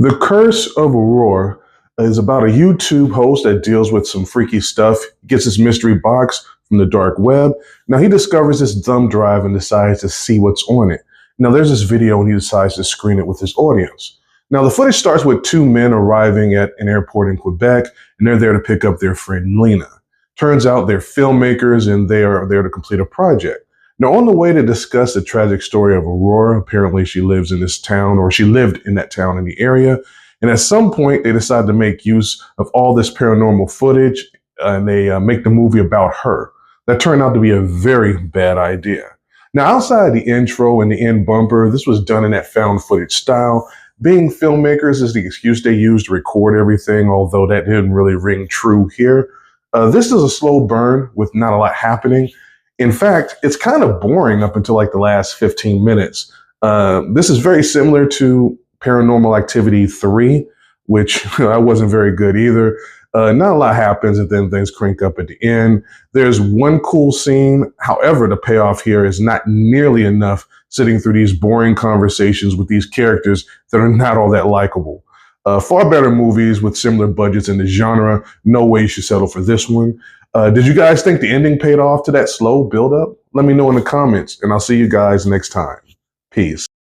The Curse of Aurore is about a YouTube host that deals with some freaky stuff. He gets his mystery box from the dark web. Now he discovers this thumb drive and decides to see what's on it. Now there's this video and he decides to screen it with his audience. Now the footage starts with two men arriving at an airport in Quebec, and they're there to pick up their friend Lena. Turns out they're filmmakers and they are there to complete a project. Now, on the way to discuss the tragic story of Aurora, apparently she lives in this town, or she lived in that town in the area. And at some point, they decide to make use of all this paranormal footage, and they make the movie about her. That turned out to be a very bad idea. Now, outside the intro and the end bumper, this was done in that found footage style. Being filmmakers is the excuse they use to record everything, although that didn't really ring true here. This is a slow burn with not a lot happening. In fact, it's kind of boring up until like the last 15 minutes. This is very similar to Paranormal Activity 3, which I wasn't very good either. Not a lot happens, and then things crank up at the end. There's one cool scene. However, the payoff here is not nearly enough, sitting through these boring conversations with these characters that are not all that likable. Far better movies with similar budgets in the genre. No way you should settle for this one. Did you guys think the ending paid off to that slow build-up? Let me know in the comments, and I'll see you guys next time. Peace.